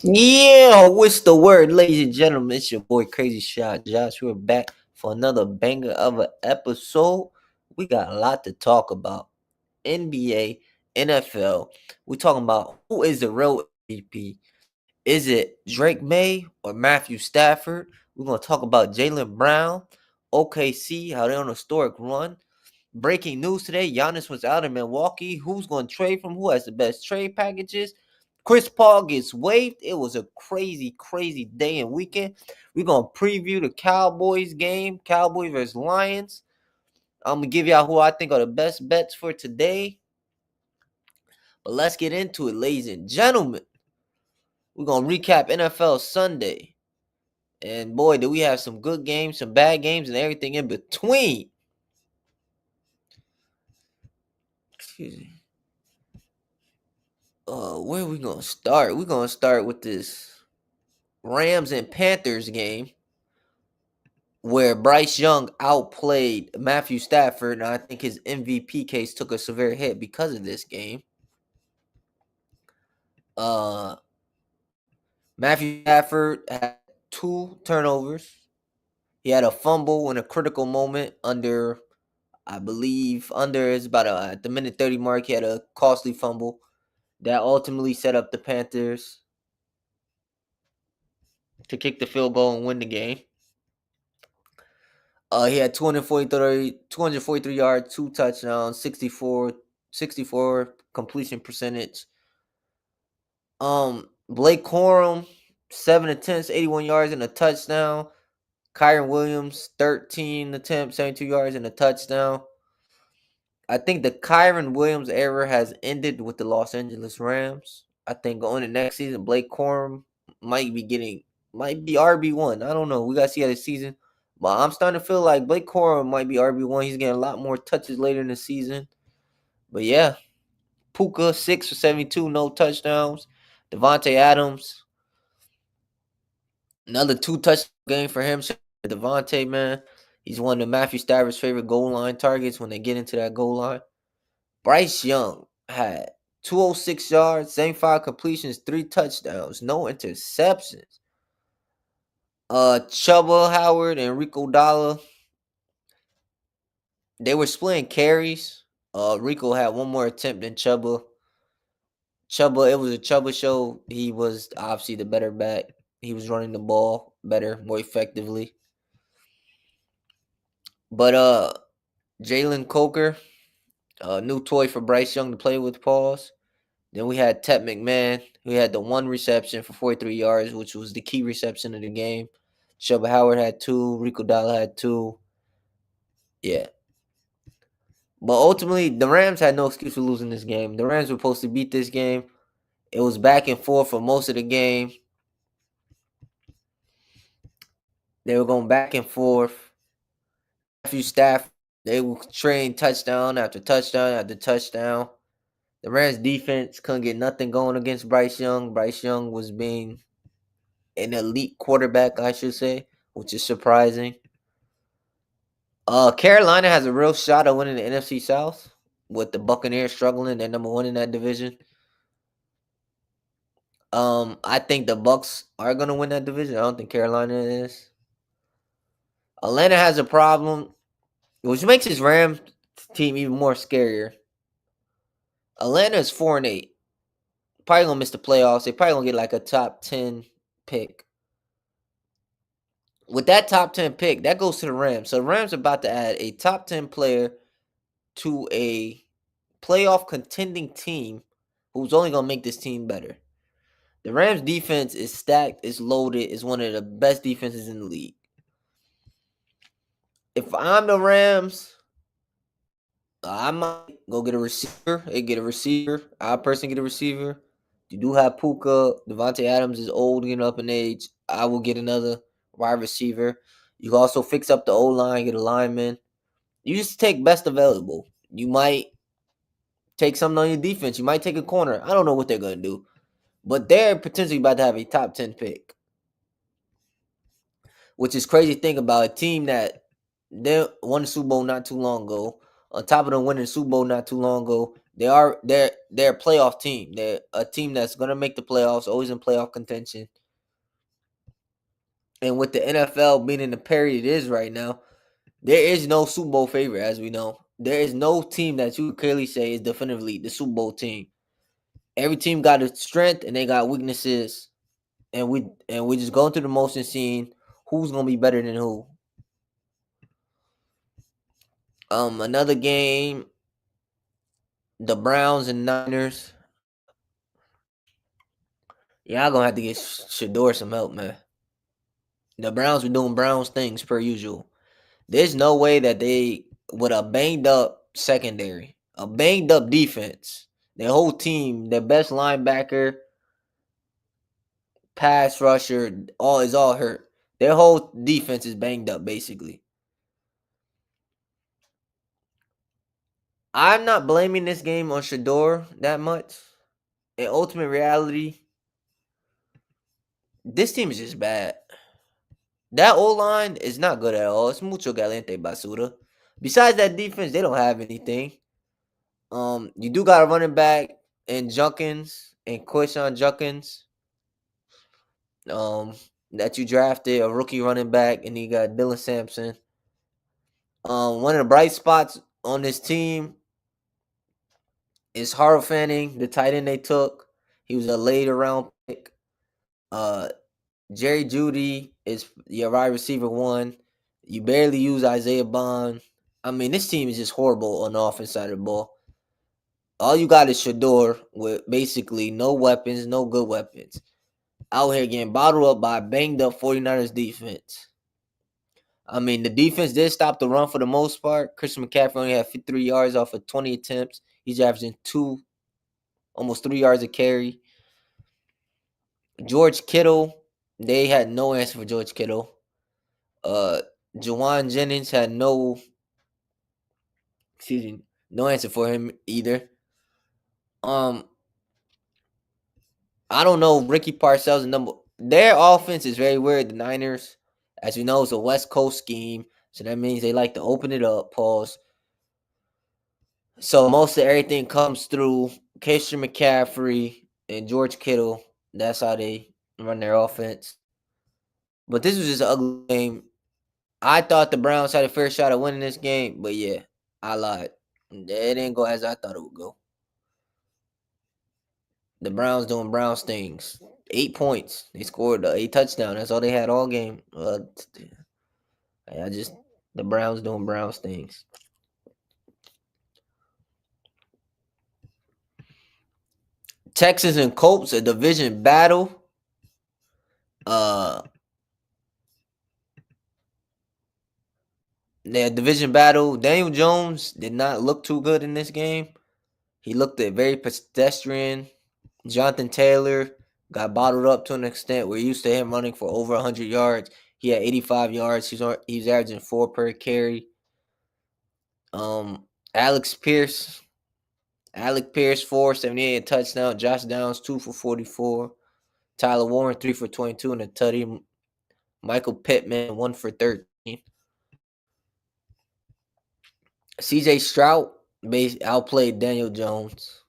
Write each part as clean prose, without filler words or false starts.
Yeah, what's the word, ladies and gentlemen? It's your boy Crazy Shot Josh. We're back for another banger of an episode. We got a lot to talk about. NBA, NFL. We're talking about who is the real MVP. Is it Drake Maye or Matthew Stafford? We're gonna talk about Jaylen Brown, OKC, how they're on a historic run. Breaking news today: Giannis was out in Milwaukee. Who's going to trade from who has the best trade packages? Chris Paul gets waived. It was a crazy, crazy day and weekend. We're going to preview the Cowboys game, Cowboys versus Lions. I'm going to give y'all who I think are the best bets for today. But let's get into it, ladies and gentlemen. We're going to recap NFL Sunday. And boy, do we have some good games, some bad games, and everything in between. Excuse me. Where are we gonna start? We're gonna start with this Rams and Panthers game where Bryce Young outplayed Matthew Stafford, and I think his MVP case took a severe hit because of this game. Uh Matthew Stafford had 2 turnovers. He had a fumble in a critical moment under, I believe, it's about at the minute 30 mark. He had a costly fumble that ultimately set up the Panthers to kick the field goal and win the game. He had 243 yards, 2 touchdowns, 64 completion percentage. Blake Corum, 7 attempts, 81 yards and a touchdown. Kyron Williams, 13 attempts, 72 yards and a touchdown. I think the Kyron Williams era has ended with the Los Angeles Rams. I think going to next season, Blake Corum might be RB1. I don't know. We gotta see how the season. But I'm starting to feel like Blake Corum might be RB1. He's getting a lot more touches later in the season. But yeah, Puka 6 for 72, no touchdowns. Devontae Adams, another 2 touchdown game for him. Devontae, man, he's one of Matthew Stafford's favorite goal line targets when they get into that goal line. Bryce Young had 206 yards, 75 completions, 3 touchdowns, no interceptions. Chuba Howard and Rico Dalla, they were splitting carries. Rico had one more attempt than Chuba. It was a Chuba show. He was obviously the better back. He was running the ball better, more effectively. But Jalen Coker, a new toy for Bryce Young to play with, pause. Then we had Ted McMahon, who had the 1 reception for 43 yards, which was the key reception of the game. Chuba Howard had 2. Rico Dalla had 2. Yeah. But ultimately, the Rams had no excuse for losing this game. The Rams were supposed to beat this game. It was back and forth for most of the game. They were going back and forth. Matthew Stafford, they were trading touchdown after touchdown after touchdown. The Rams defense couldn't get nothing going against Bryce Young. Bryce Young was being an elite quarterback, I should say, which is surprising. Carolina has a real shot of winning the NFC South with the Buccaneers struggling. They're number 1 in that division. I think the Bucs are gonna win that division. I don't think Carolina is. Atlanta has a problem, which makes his Rams team even more scarier. Atlanta is 4-8. Probably gonna miss the playoffs. They probably gonna get like a top 10 pick. With that top 10 pick, that goes to the Rams. So the Rams are about to add a top 10 player to a playoff contending team who's only gonna make this team better. The Rams defense is stacked, is loaded, is one of the best defenses in the league. If I'm the Rams, I might go get a receiver. I personally get a receiver. You do have Puka. Devontae Adams is old, getting up in age. I will get another wide receiver. You can also fix up the O line, get a lineman. You just take best available. You might take something on your defense. You might take a corner. I don't know what they're gonna do, but they're potentially about to have a top 10 pick, which is crazy to think about a team that they won the Super Bowl not too long ago. On top of them winning the Super Bowl not too long ago, they're a playoff team. They're a team that's gonna make the playoffs, always in playoff contention. And with the NFL being in the parity it is right now, there is no Super Bowl favorite, as we know. There is no team that you clearly say is definitively the Super Bowl team. Every team got its strength and they got weaknesses, and we just going through the motion, seeing who's gonna be better than who. Another game, the Browns and Niners. Y'all gonna have to get Shador some help, man. The Browns were doing Browns things per usual. There's no way that they, with a banged up secondary, a banged up defense, their whole team, their best linebacker, pass rusher, all hurt. Their whole defense is banged up, basically. I'm not blaming this game on Shador that much. In ultimate reality, this team is just bad. That O line is not good at all. It's mucho galante basura. Besides that defense, they don't have anything. You do got a running back in Junkins and Quishon Junkins. That you drafted a rookie running back, and you got Dylan Sampson. One of the bright spots on this team is Harold Fanning, the tight end they took. He was a later round pick. Uh, Jerry Judy is your wide receiver one. You barely use Isaiah Bond. I mean, this team is just horrible on the offense side of the ball. All you got is Shador with basically no weapons, no good weapons. Out here getting bottled up by a banged up 49ers defense. I mean, the defense did stop the run for the most part. Christian McCaffrey only had 53 yards off of 20 attempts. He's averaging almost 3 yards a carry. George Kittle, they had no answer for George Kittle. Jawan Jennings had no answer for him either. I don't know Ricky Parcells and number. Their offense is very weird. The Niners, as you know, is a West Coast scheme, so that means they like to open it up. Pause. So most of everything comes through Christian McCaffrey and George Kittle. That's how they run their offense. But this was just an ugly game. I thought the Browns had a fair shot at winning this game, but yeah, I lied. It didn't go as I thought it would go. The Browns doing Browns things. 8 points. They scored 8 touchdowns. That's all they had all game. I just the Browns doing Browns things. Texans and Colts, a division battle. Their division battle. Daniel Jones did not look too good in this game. He looked at very pedestrian. Jonathan Taylor got bottled up to an extent. We're used to him running for over 100 yards. He had 85 yards. He's averaging 4 per carry. Alex Pierce, 478 touchdown. Josh Downs 2 for 44. Tyler Warren 3 for 22 and a tutty. Michael Pittman 1 for 13. CJ Stroud outplayed Daniel Jones.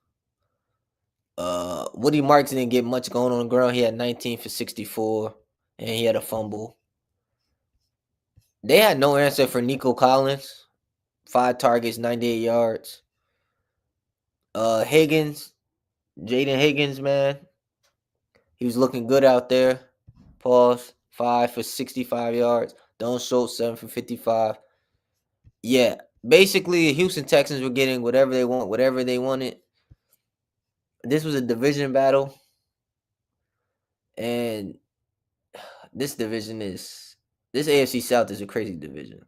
Woody Marks didn't get much going on the ground. He had 19 for 64, and he had a fumble. They had no answer for Nico Collins. 5 targets, 98 yards. Higgins, Jaden Higgins, man. He was looking good out there. Pause. 5 for 65 yards. Don't Schultz, 7 for 55. Yeah, basically, Houston Texans were getting whatever they want, whatever they wanted. This was a division battle, and this AFC South is a crazy division.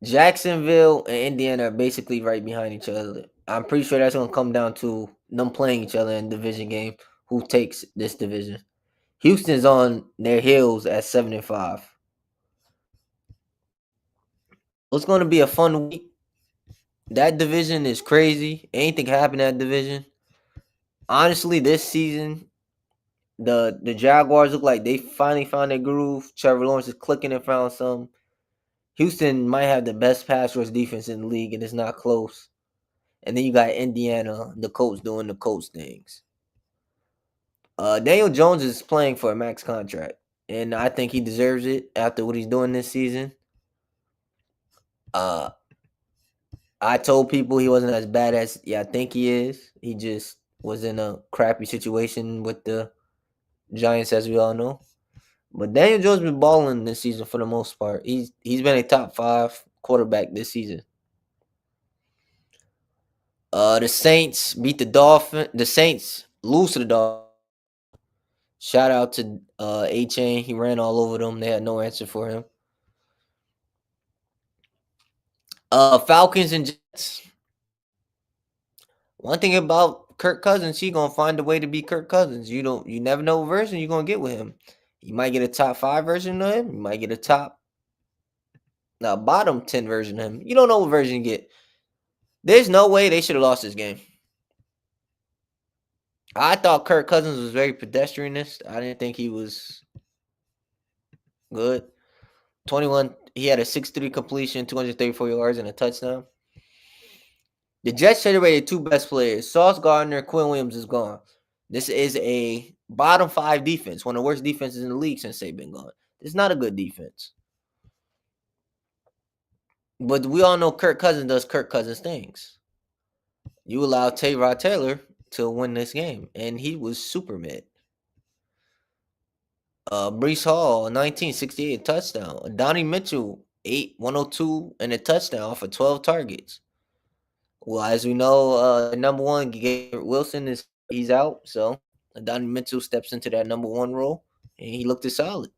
Jacksonville and Indiana are basically right behind each other. I'm pretty sure that's gonna come down to them playing each other in division game. Who takes this division? Houston's on their heels at 7-5. It's gonna be a fun week. That division is crazy. Anything can happen in that division. Honestly, this season, the Jaguars look like they finally found their groove. Trevor Lawrence is clicking and found some. Houston might have the best pass rush defense in the league, and it's not close. And then you got Indiana, the Colts doing the Colts things. Daniel Jones is playing for a max contract, and I think he deserves it after what he's doing this season. Uh, I told people he wasn't as bad as I think he is. He just was in a crappy situation with the Giants, as we all know. But Daniel Jones been balling this season for the most part. He's been a top 5 quarterback this season. The Saints beat the Dolphins. The Saints lose to the Dolphins. Shout out to A-Chain. He ran all over them. They had no answer for him. Falcons and Jets. One thing about Kirk Cousins, he gonna find a way to be Kirk Cousins. You never know what version you're gonna get with him. You might get a top 5 version of him. You might get a bottom 10 version of him. You don't know what version you get. There's no way they should have lost this game. I thought Kirk Cousins was very pedestrianist. I didn't think he was good. 21. He had a 6-3 completion, 234 yards, and a touchdown. The Jets traded away their 2 best players. Sauce Gardner, Quinn Williams is gone. This is a bottom 5 defense, one of the worst defenses in the league since they've been gone. It's not a good defense. But we all know Kirk Cousins does Kirk Cousins things. You allow Tyrod Taylor to win this game, and he was super mid. Brees Hall, 1968 touchdown. Donnie Mitchell, 102 and a touchdown for 12 targets. Well, as we know, number one, Garrett Wilson he's out, so Donnie Mitchell steps into that number 1 role, and he looked solid.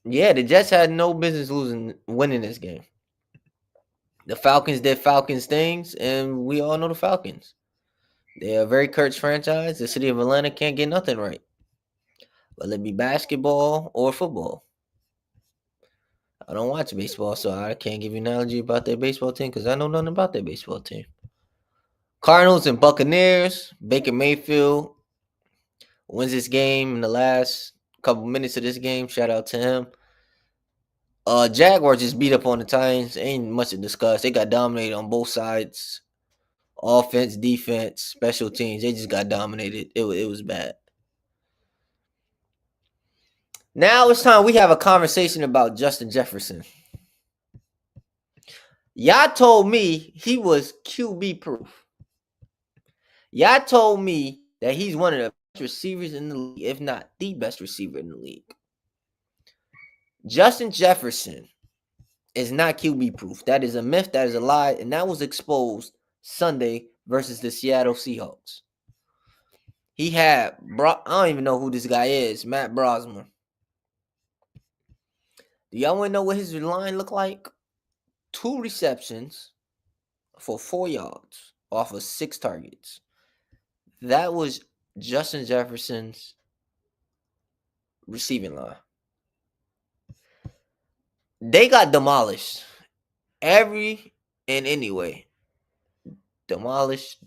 Yeah, the Jets had no business winning this game. The Falcons did Falcons things, and we all know the Falcons. They're a very cursed franchise. The city of Atlanta can't get nothing right, whether it be basketball or football. I don't watch baseball, so I can't give you an analogy about their baseball team because I know nothing about their baseball team. Cardinals and Buccaneers. Baker Mayfield wins this game in the last couple minutes of this game. Shout out to him. Jaguars just beat up on the Titans. Ain't much to discuss. They got dominated on both sides. Offense, defense, special teams. They just got dominated. It was bad. Now it's time we have a conversation about Justin Jefferson. Y'all told me he was QB proof. Y'all told me that he's one of the best receivers in the league, if not the best receiver in the league. Justin Jefferson is not QB proof. That is a myth. That is a lie. And that was exposed Sunday versus the Seattle Seahawks. He had, I don't even know who this guy is, Matt Brosman. Do y'all want to know what his line looked like? 2 receptions for 4 yards off of 6 targets. That was Justin Jefferson's receiving line. They got demolished. Every and anyway. Demolished.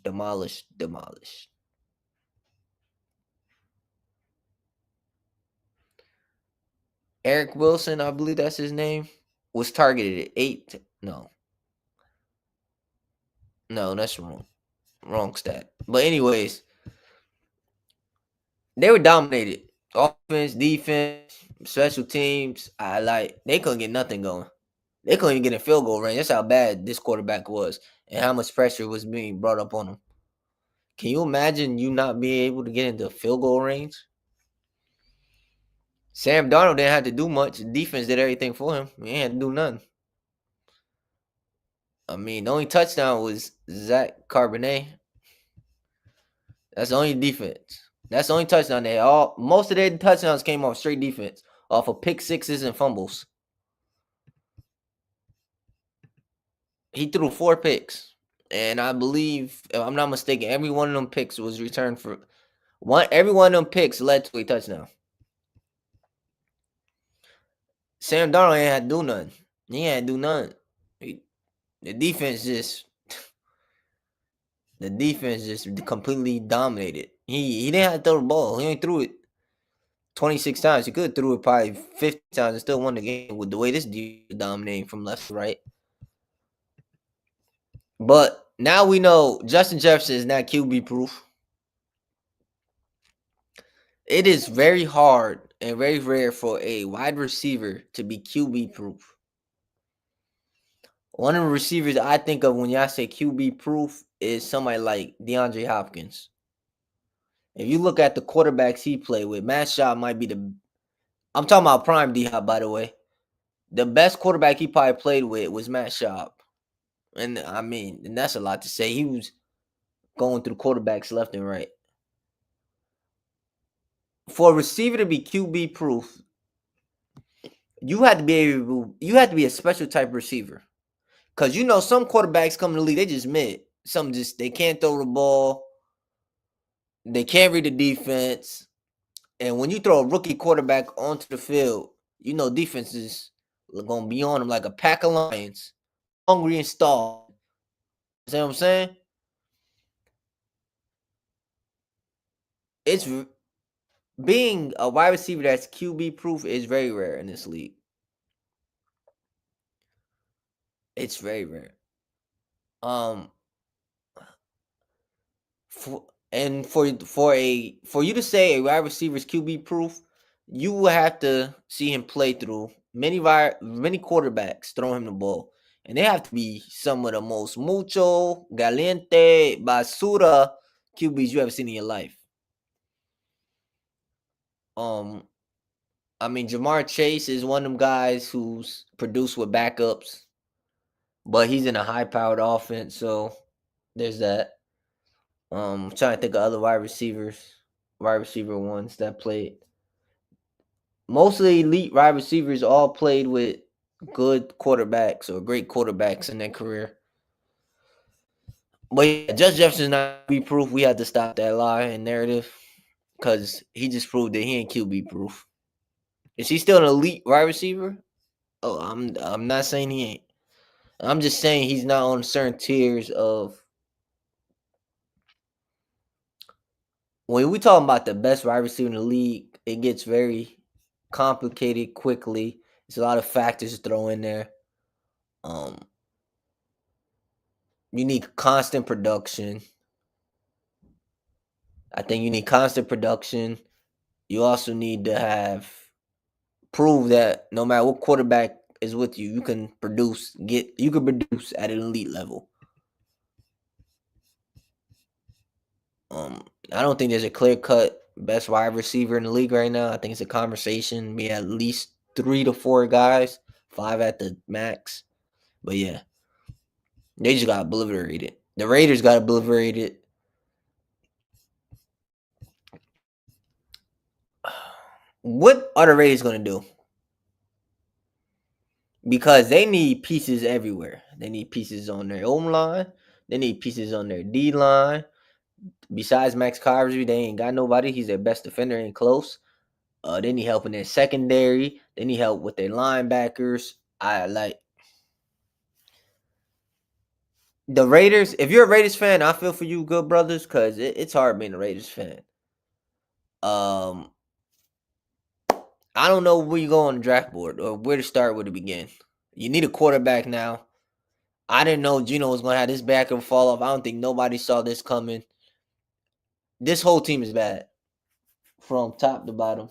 Eric Wilson, I believe that's his name, was targeted at 8. No, that's wrong. Wrong stat. But anyways, they were dominated. Offense, defense, special teams. They couldn't get nothing going. They couldn't even get a field goal range. That's how bad this quarterback was and how much pressure was being brought up on him. Can you imagine you not being able to get into field goal range? Sam Darnold didn't have to do much. The defense did everything for him. He ain't had to do nothing. I mean, the only touchdown was Zach Carbonet. That's the only defense. That's the only touchdown they had. Most of their touchdowns came off straight defense, off of pick sixes and fumbles. He threw 4 picks. And I believe, if I'm not mistaken, every one of them picks was returned for every one of them picks led to a touchdown. Sam Darnold ain't had to do nothing. He ain't had to do nothing. The defense just completely dominated. He didn't have to throw the ball. He only threw it 26 times. He could have threw it probably 50 times and still won the game with the way this defense is dominating from left to right. But now we know Justin Jefferson is not QB proof. It is very hard and very rare for a wide receiver to be QB proof. One of the receivers I think of when y'all say QB proof is somebody like DeAndre Hopkins. If you look at the quarterbacks he played with, Matt Schaub might be I'm talking about prime D-Hop, by the way. The best quarterback he probably played with was Matt Schaub. And that's a lot to say. He was going through quarterbacks left and right. For a receiver to be QB proof, you have to be a special type of receiver. Cause some quarterbacks come in the league, they just mid. They can't throw the ball. They can't read the defense. And when you throw a rookie quarterback onto the field, defenses are gonna be on them like a pack of lions, hungry and starved. See what I'm saying? It's being a wide receiver that's QB proof is very rare in this league. It's very rare. For you to say a wide receiver is QB proof, you will have to see him play through many quarterbacks throwing him the ball, and they have to be some of the most mucho caliente basura QBs you ever seen in your life. Jamar Chase is one of them guys who's produced with backups, but he's in a high-powered offense, so there's that. I'm trying to think of other wide receiver ones that played. Most of the elite wide receivers all played with good quarterbacks or great quarterbacks in their career. But yeah, Justin Jefferson's not QB proof. We had to stop that lie and narrative because he just proved that he ain't QB proof. Is he still an elite wide receiver? Oh, I'm not saying he ain't. I'm just saying he's not on certain tiers of. When we talking about the best wide receiver in the league, it gets very complicated quickly. There's a lot of factors to throw in there. You need constant production. I think you need constant production. You also need to prove that no matter what quarterback is with you, you can produce at an elite level. I don't think there's a clear-cut best wide receiver in the league right now. I think it's a conversation. Be at least 3 to 4 guys, 5 at the max. But yeah, they just got obliterated. The Raiders got obliterated. What are the Raiders going to do? Because they need pieces everywhere. They need pieces on their O line. They need pieces on their D line. Besides Max Crosby, they ain't got nobody. He's their best defender, ain't close. They need help in their secondary. They need help with their linebackers. I like the Raiders. If you're a Raiders fan, I feel for you, good brothers, because it's hard being a Raiders fan. I don't know where you go on the draft board or where to start, where to begin. You need a quarterback now. I didn't know Gino was going to have this back and fall off. I don't think nobody saw this coming. This whole team is bad from top to bottom.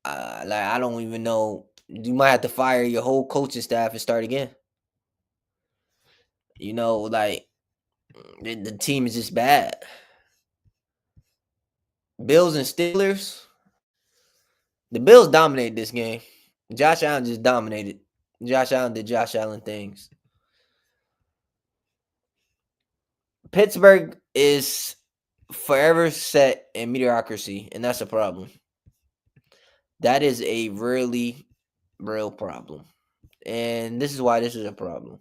I don't even know. You might have to fire your whole coaching staff and start again. The team is just bad. Bills and Steelers. The Bills dominated this game. Josh Allen just dominated. Josh Allen did Josh Allen things. Pittsburgh is forever set in mediocrity, and that's a problem. That is a really real problem. And this is why this is a problem.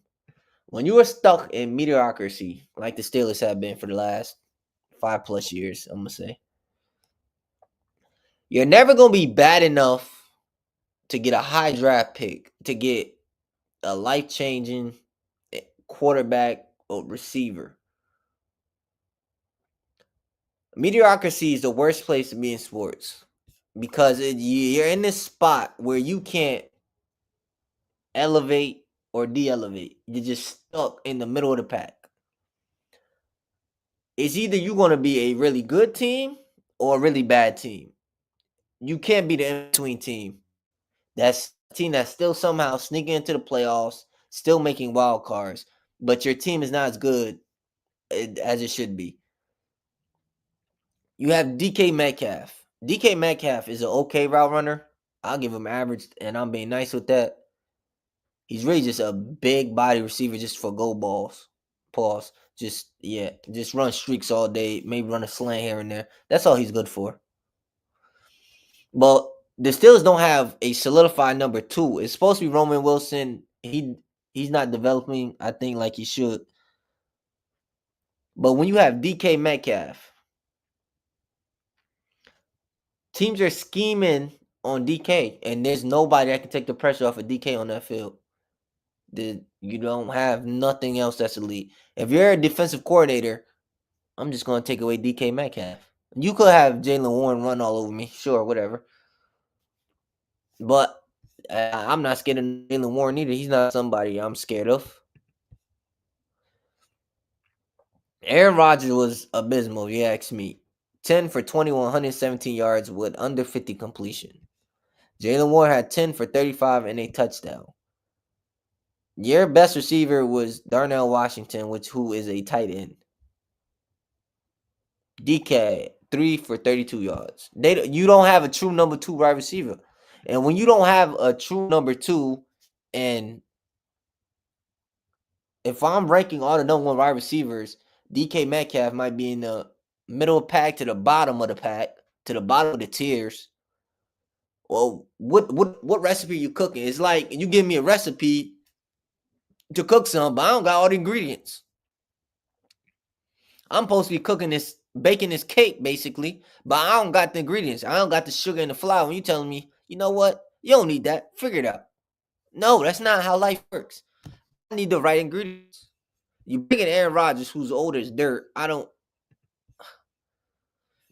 When you are stuck in mediocrity, like the Steelers have been for the last 5+ years, I'm gonna say, you're never gonna be bad enough to get a high draft pick, to get a life changing quarterback or receiver. Mediocrity is the worst place to be in sports because you're in this spot where you can't elevate or de-elevate. You're just stuck in the middle of the pack. It's either you're going to be a really good team or a really bad team. You can't be the in-between team. That's a team that's still somehow sneaking into the playoffs, still making wild cards, but your team is not as good as it should be. You have DK Metcalf. DK Metcalf is an okay route runner. I'll give him average, and I'm being nice with that. He's really just a big body receiver just for go balls. Pause. Just run streaks all day. Maybe run a slant here and there. That's all he's good for. But the Steelers don't have a solidified number 2. It's supposed to be Roman Wilson. He's not developing, I think, like he should. But when you have DK Metcalf, teams are scheming on DK, and there's nobody that can take the pressure off of DK on that field. You don't have nothing else that's elite. If you're a defensive coordinator, I'm just going to take away DK Metcalf. You could have Jalen Warren run all over me, sure, whatever. But I'm not scared of Jalen Warren either. He's not somebody I'm scared of. Aaron Rodgers was abysmal, if you ask me. 10 for 21, 117 yards with under 50 completion. Jalen Warren had 10 for 35 and a touchdown. Your best receiver was Darnell Washington, who is a tight end. DK 3 for 32 yards. You don't have a true number 2 wide receiver, and when you don't have a true number 2, and if I'm ranking all the number 1 wide receivers, DK Metcalf might be in the middle of the pack to the bottom of the pack, to the bottom of the tiers. Well, what recipe you cooking? It's like you give me a recipe to cook something, but I don't got all the ingredients. I'm supposed to be baking this cake, basically, but I don't got the ingredients. I don't got the sugar and the flour. And you telling me, you know what? You don't need that. Figure it out. No, that's not how life works. I need the right ingredients. You bring in Aaron Rodgers, who's old as dirt. The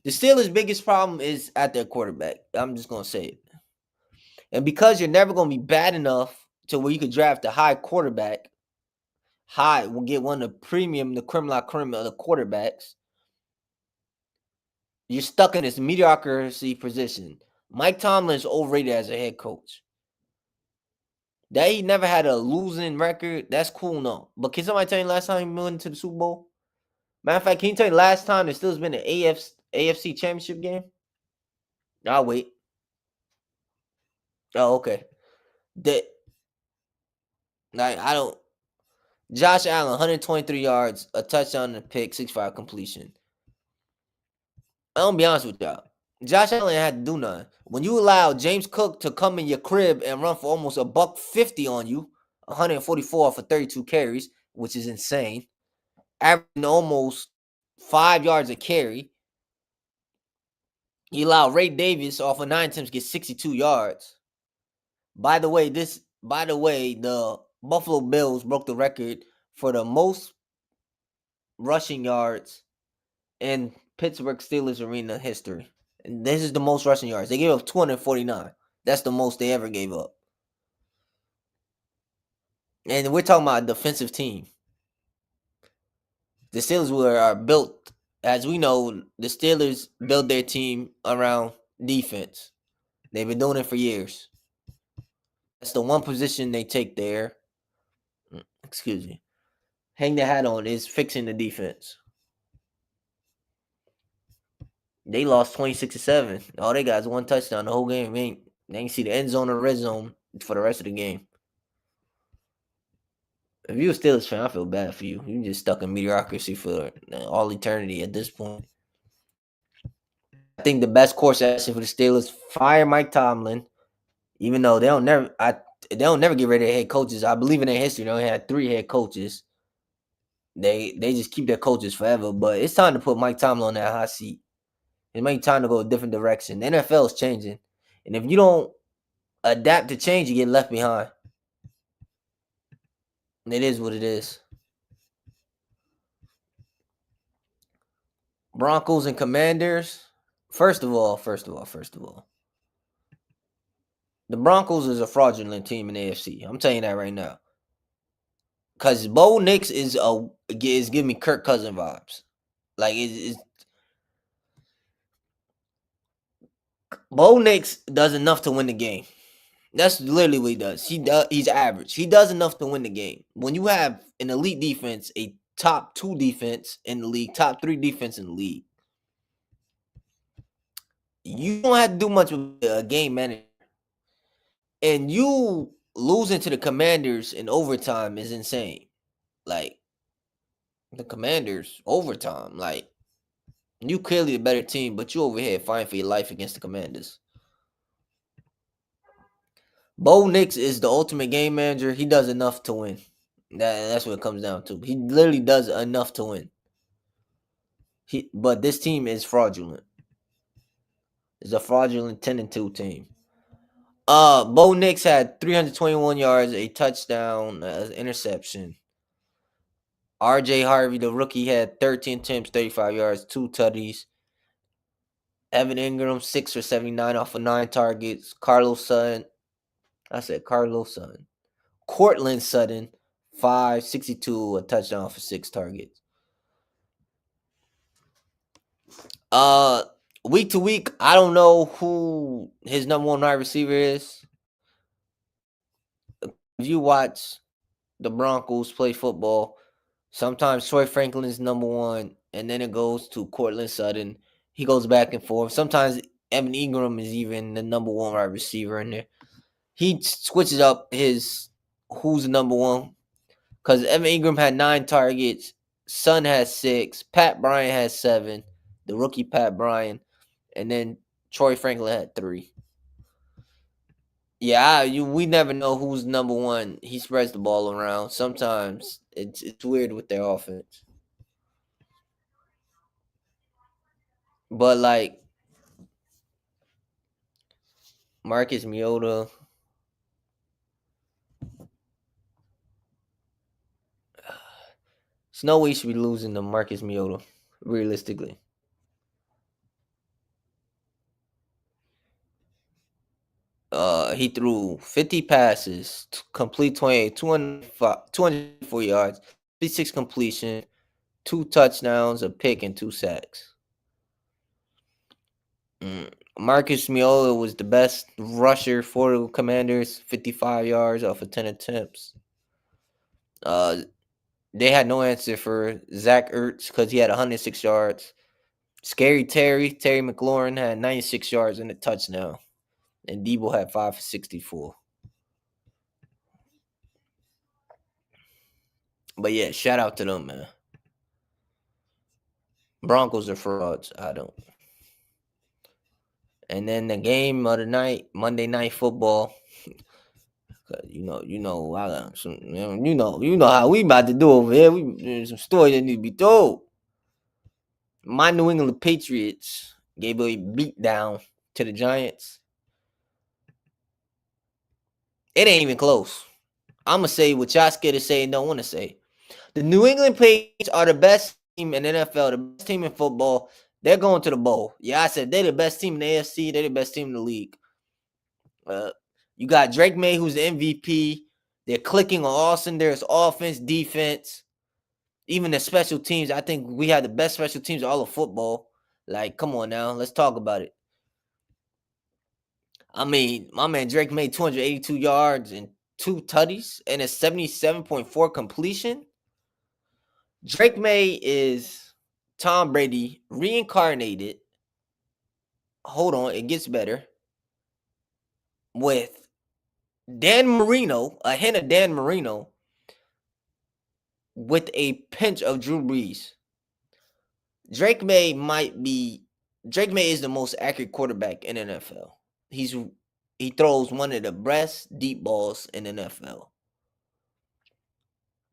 Steelers' biggest problem is at their quarterback. I'm just going to say it. And because you're never going to be bad enough to where you could draft a high quarterback, will get one of the creme la creme of the quarterbacks, you're stuck in this mediocrity position. Mike Tomlin is overrated as a head coach. That he never had a losing record, that's cool, no. But can somebody tell you last time he went to the Super Bowl? Matter of fact, can you tell you last time there's still been an AFC championship game? I'll wait. Oh, okay. I don't. Josh Allen, 123 yards, a touchdown and a pick, 65 completion. I'm gonna be honest with y'all. Josh Allen had to do nothing. When you allow James Cook to come in your crib and run for almost $150 on you, 144 for 32 carries, which is insane, averaging almost 5 yards a carry. You allow Ray Davis off of 9 attempts get 62 yards. By the way, the Buffalo Bills broke the record for the most rushing yards in Pittsburgh Steelers arena history. And this is the most rushing yards. They gave up 249. That's the most they ever gave up. And we're talking about a defensive team. The Steelers are built, as we know, the Steelers built their team around defense. They've been doing it for years. That's the one position they take there. Excuse me. Hang their hat on is fixing the defense. They lost 26-7. All they got is one touchdown the whole game. They ain't see the end zone or red zone for the rest of the game. If you're a Steelers fan, I feel bad for you. You're just stuck in mediocrity for all eternity at this point. I think the best course action for the Steelers, fire Mike Tomlin, even though they don't never get rid of head coaches. I believe in their history, they only had 3 head coaches. They just keep their coaches forever. But it's time to put Mike Tomlin on that hot seat. It might be time to go a different direction. The NFL is changing, and if you don't adapt to change, you get left behind. And it is what it is. Broncos and Commanders. First of all, the Broncos is a fraudulent team in the AFC. I'm telling you that right now. Cause Bo Nix is giving me Kirk Cousin vibes. Like it's Bo Nix does enough to win the game. That's literally what he does. He's average. He does enough to win the game. When you have an elite defense, a top 2 defense in the league, top 3 defense in the league, you don't have to do much with a game manager. And you losing to the Commanders in overtime is insane. Like the Commanders overtime, like you clearly a better team, but you over here fighting for your life against the Commanders. Bo Nix is the ultimate game manager. He does enough to win. That's what it comes down to. He literally does enough to win. But this team is fraudulent. It's a fraudulent 10-2 team. Bo Nix had 321 yards, a touchdown, interception. RJ Harvey, the rookie, had 13 attempts, 35 yards, 2 tutties. Evan Ingram, 6 for 79 off of 9 targets. Carlos Sutton. Cortland Sutton, 562, a touchdown for 6 targets. Week to week, I don't know who his number 1 wide receiver is. If you watch the Broncos play football, sometimes Troy Franklin is number 1, and then it goes to Cortland Sutton. He goes back and forth. Sometimes Evan Ingram is even the number 1 wide receiver in there. He switches up his who's the number 1. Because Evan Ingram had 9 targets. Son has 6. Pat Bryant has 7. The rookie Pat Bryant. And then Troy Franklin had 3. Yeah, we never know who's number 1. He spreads the ball around. Sometimes it's weird with their offense. But like Marcus Mariota, there's no way you should be losing to Marcus Mariota, realistically. He threw 50 passes, complete 28, 204 yards, 56 completion, 2 touchdowns, a pick, and 2 sacks. Marcus Mariota was the best rusher for the Commanders, 55 yards off of 10 attempts. They had no answer for Zach Ertz because he had 106 yards. Terry McLaurin had 96 yards and a touchdown. And Debo had 5 for 64. But yeah, shout out to them, man. Broncos are frauds. I don't. And then the game of the night, Monday Night Football. You know how we about to do over here. There's some stories that need to be told. My New England Patriots gave a beat down to the Giants. It ain't even close. I'm gonna say what y'all scared to say and don't want to say. The New England Patriots are the best team in the NFL, the best team in football. They're going to the bowl. Yeah, I said they're the best team in the AFC. They're the best team in the league. You got Drake Maye, who's the MVP. They're clicking on all cylinders, offense, defense, even the special teams. I think we have the best special teams in all of football. Like, come on now, let's talk about it. I mean, my man Drake Maye, 282 yards and 2 tutties and a 77.4 completion. Drake Maye is Tom Brady reincarnated. Hold on, it gets better. With Dan Marino, a hint of Dan Marino, with a pinch of Drew Brees. Drake Maye is the most accurate quarterback in the NFL. He throws one of the best deep balls in the NFL.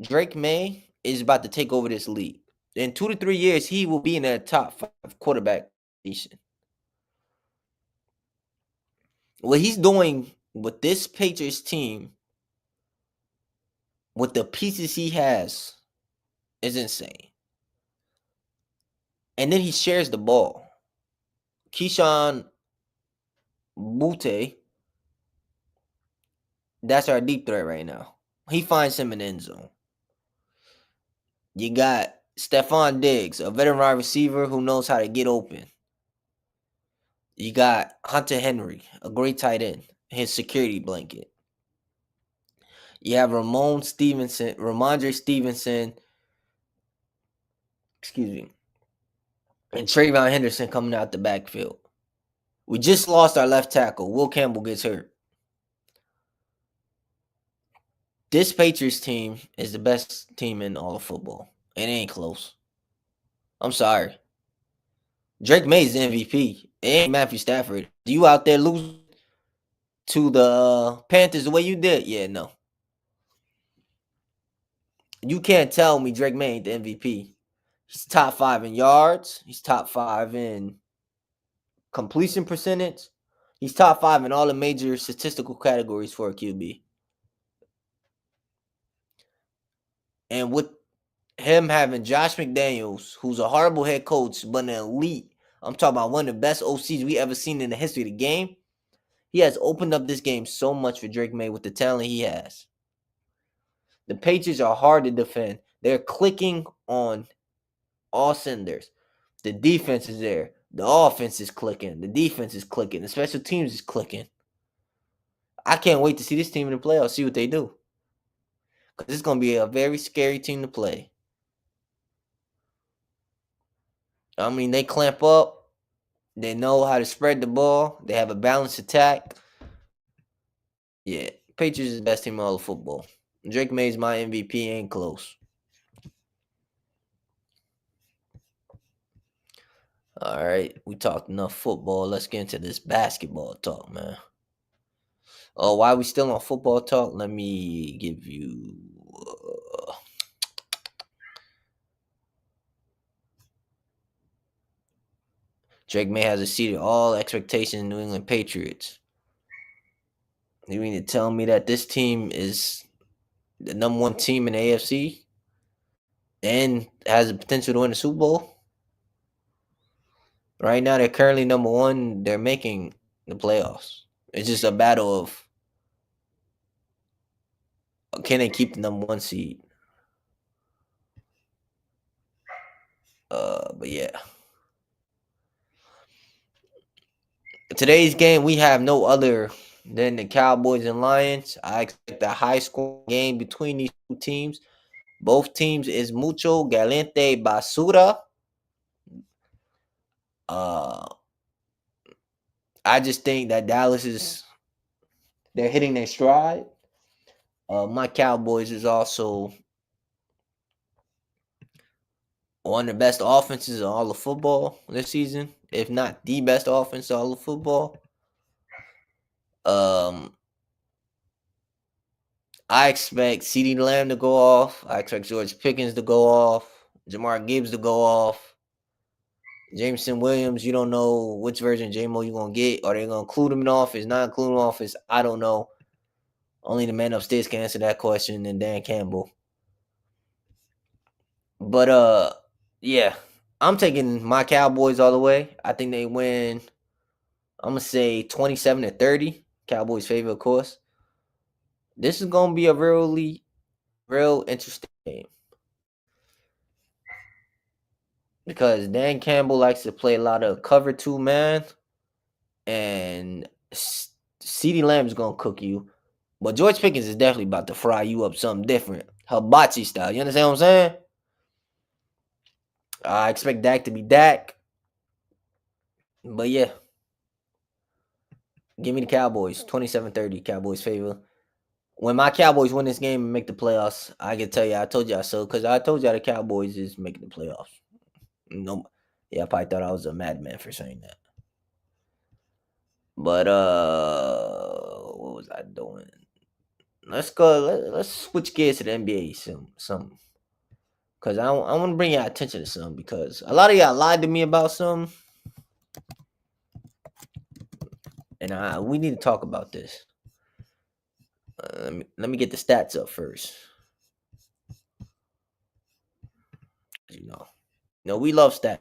Drake Maye is about to take over this league. In 2 to 3 years, he will be in that top 5 quarterback position. What he's doing with this Patriots team, with the pieces he has, is insane. And then he shares the ball. Keyshawn Butte, that's our deep threat right now. He finds him in the end zone. You got Stephon Diggs, a veteran wide receiver who knows how to get open. You got Hunter Henry, a great tight end, his security blanket. You have Ramondre Stevenson, excuse me, and Trayvon Henderson coming out the backfield. We just lost our left tackle. Will Campbell gets hurt. This Patriots team is the best team in all of football. It ain't close. I'm sorry. Drake Maye is the MVP. It ain't Matthew Stafford. You out there losing to the Panthers the way you did? Yeah, no. You can't tell me Drake Maye ain't the MVP. He's top 5 in yards. He's top 5 in completion percentage. He's top 5 in all the major statistical categories for a QB. And with him having Josh McDaniels, who's a horrible head coach, but an elite, I'm talking about one of the best OCs we ever seen in the history of the game. He has opened up this game so much for Drake Maye with the talent he has. The Patriots are hard to defend. They're clicking on all cylinders. The defense is there. The offense is clicking. The defense is clicking. The special teams is clicking. I can't wait to see this team in the playoffs, see what they do. Because it's going to be a very scary team to play. I mean, they clamp up. They know how to spread the ball. They have a balanced attack. Yeah, Patriots is the best team in all of football. Drake Maye's my MVP, ain't close. All right, we talked enough football. Let's get into this basketball talk, man. Oh, while we still on football talk, let me give you Drake Maye has exceeded all expectations in New England Patriots. You mean to tell me that this team is the number 1 team in the AFC and has the potential to win the Super Bowl? Right now, they're currently number 1. They're making the playoffs. It's just a battle of can they keep the number 1 seed? But yeah. Today's game, we have no other than the Cowboys and Lions. I expect a high-scoring game between these two teams. Both teams is mucho caliente basura. I just think that Dallas they're hitting their stride. My Cowboys is also one of the best offenses in all of football this season, if not the best offense in all of football. I expect CeeDee Lamb to go off. I expect George Pickens to go off. Jamar Gibbs to go off. Jameson Williams, you don't know which version of J-Mo you're going to get. Are they going to include him in office, not include him in office? I don't know. Only the man upstairs can answer that question, and Dan Campbell. But, yeah. I'm taking my Cowboys all the way. I think they win, I'm going to say 27-30. Cowboys favor, of course. This is going to be a real interesting game. Because Dan Campbell likes to play a lot of cover 2 man, and CeeDee Lamb is gonna cook you, but George Pickens is definitely about to fry you up something different, hibachi style. You understand what I'm saying? I expect Dak to be Dak, but yeah, give me the Cowboys 27-30. Cowboys favor. When my Cowboys win this game and make the playoffs, I can tell you, I told y'all so, because I told y'all the Cowboys is making the playoffs. No, yeah, I probably thought I was a madman for saying that. But what was I doing? Let's go. Let's switch gears to the NBA. Some. because I want to bring your attention to something because a lot of y'all lied to me about something, and we need to talk about this. Let me get the stats up first. We love stats.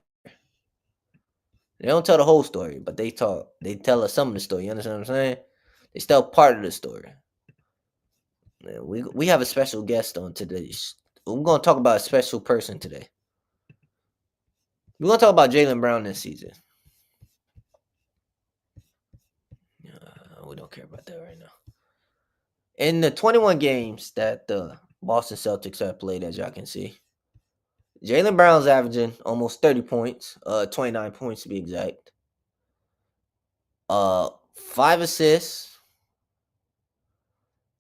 They don't tell the whole story, but they tell us some of the story. You understand what I'm saying? They tell part of the story. We have a special guest on today. We're gonna talk about a special person today. We're gonna talk about Jaylen Brown this season. We don't care about that right now. In the 21 games that the Boston Celtics have played, as y'all can see, Jaylen Brown's averaging almost 30 points, 29 points to be exact. 5 assists.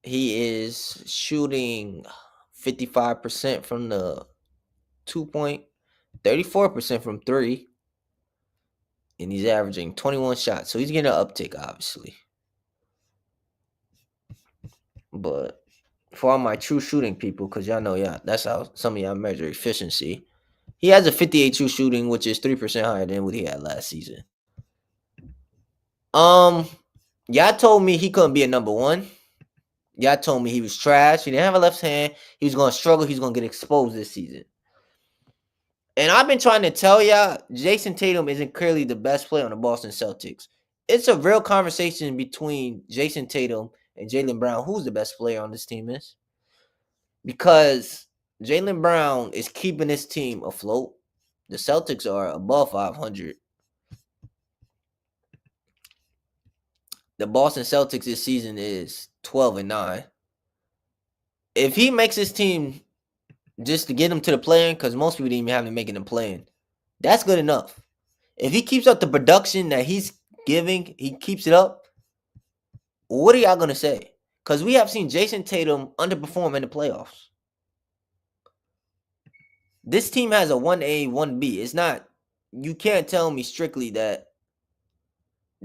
He is shooting 55% from the 2-point, 34% from 3, and he's averaging 21 shots. So he's getting an uptick, obviously. But for all my true shooting people, because y'all know, that's how some of y'all measure efficiency. He has a 58 true shooting, which is 3% higher than what he had last season. Y'all told me he couldn't be a number one. Y'all told me he was trash. He didn't have a left hand. He was going to struggle. He's going to get exposed this season. And I've been trying to tell y'all, Jason Tatum isn't clearly the best player on the Boston Celtics. It's a real conversation between Jason Tatum and Jaylen Brown. Who's the best player on this team is? Because Jaylen Brown is keeping his team afloat. The Celtics are above 500. The Boston Celtics this season is 12-9. If he makes his team just to get him to the play-in, because most people didn't even have him making the play-in, that's good enough. If he keeps up the production that he's giving, he keeps it up, what are y'all going to say? Because we have seen Jason Tatum underperform in the playoffs. This team has a 1A, 1B. It's not, you can't tell me strictly that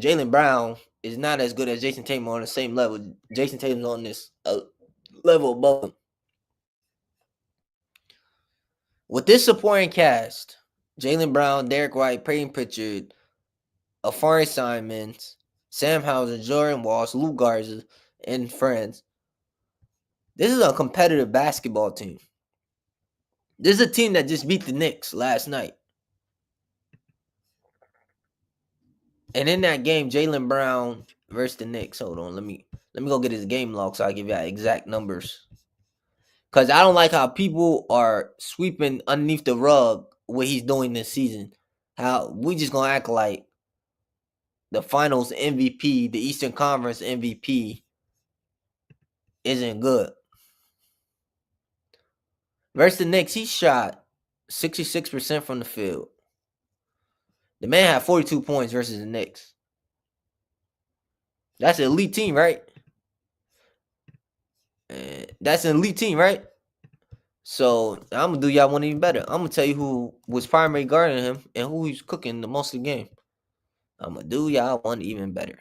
Jaylen Brown is not as good as Jason Tatum on the same level. Jason Tatum's on this level above him. With this supporting cast, Jaylen Brown, Derek White, Peyton Pritchard, Afari Simons, Sam Hauser, Jordan Walsh, Luke Garza, and friends, this is a competitive basketball team. This is a team that just beat the Knicks last night. And in that game, Jaylen Brown versus the Knicks. Hold on, let me go get his game log so I give you exact numbers. Because I don't like how people are sweeping underneath the rug what he's doing this season. How we just gonna act like the Finals MVP, the Eastern Conference MVP, isn't good. Versus the Knicks, he shot 66% from the field. The man had 42 points versus the Knicks. That's an elite team, right? That's an elite team, right? So I'm gonna do y'all one even better. I'm gonna tell you who was primary guarding him and who he's cooking the most of the game. I'm gonna do y'all one even better.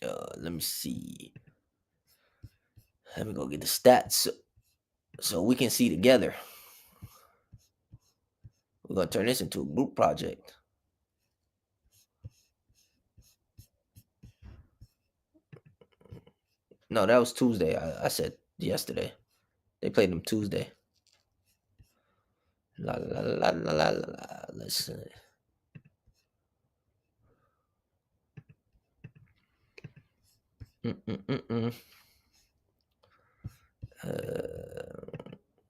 Let me see. Let me go get the stats so we can see together. We're gonna turn this into a group project. No, that was Tuesday. I said yesterday. They played them Tuesday. La la la la la la. Listen.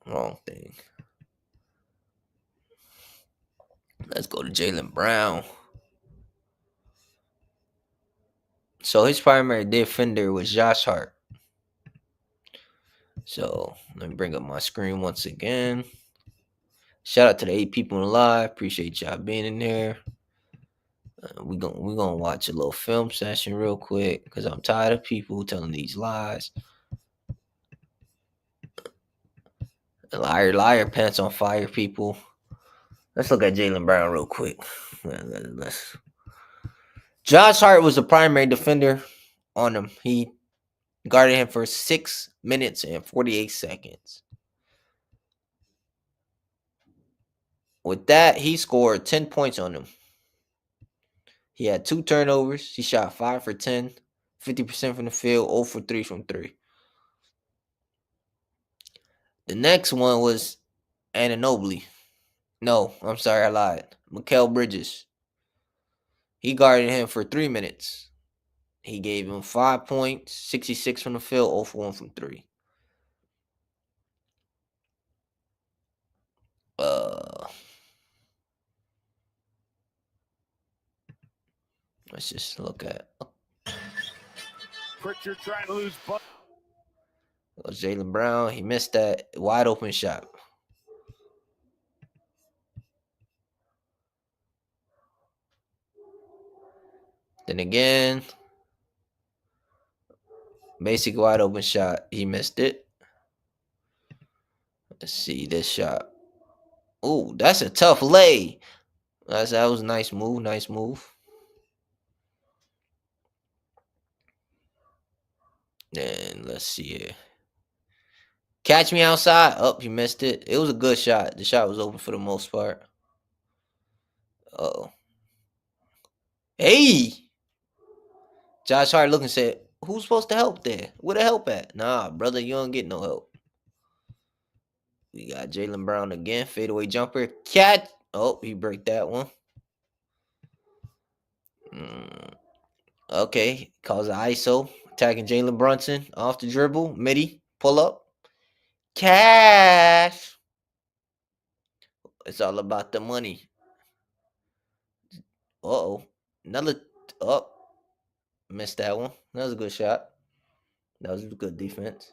Wrong thing. Let's go to Jaylen Brown. So his primary defender was Josh Hart. So let me bring up my screen once again. Shout out to the 8 people in the live. Appreciate y'all being in there. We're gonna watch a little film session real quick because I'm tired of people telling these lies. Liar, pants on fire, people. Let's look at Jaylen Brown real quick. Josh Hart was the primary defender on him. He Guarded him for 6 minutes and 48 seconds. With that, he scored 10 points on him. He had 2 turnovers. He shot 5 for 10, 50% from the field, 0 for 3 from 3. The next one was Anunoby. No, I'm sorry, I lied. Mikal Bridges. He guarded him for 3 minutes. He gave him 5 points, 66 from the field, 0 for 1 from 3. Let's just look at Pritchard trying to lose. Jaylen Brown. He missed that wide open shot. Then again, basic wide open shot. He missed it. Let's see this shot. Oh, that's a tough lay. That was a nice move. Nice move. Then let's see here. Catch me outside. Oh, he missed it. It was a good shot. The shot was open for the most part. Uh-oh. Hey! Josh Hart looking said, who's supposed to help there? Where the help at? Nah, brother, you don't get no help. We got Jaylen Brown again. Fadeaway jumper. Catch. Oh, he break that one. Okay. Calls an ISO. Attacking Jalen Brunson. Off the dribble. Midi. Pull up. Cash. It's all about the money. Uh-oh. Another. Oh. Missed that one. That was a good shot. That was a good defense.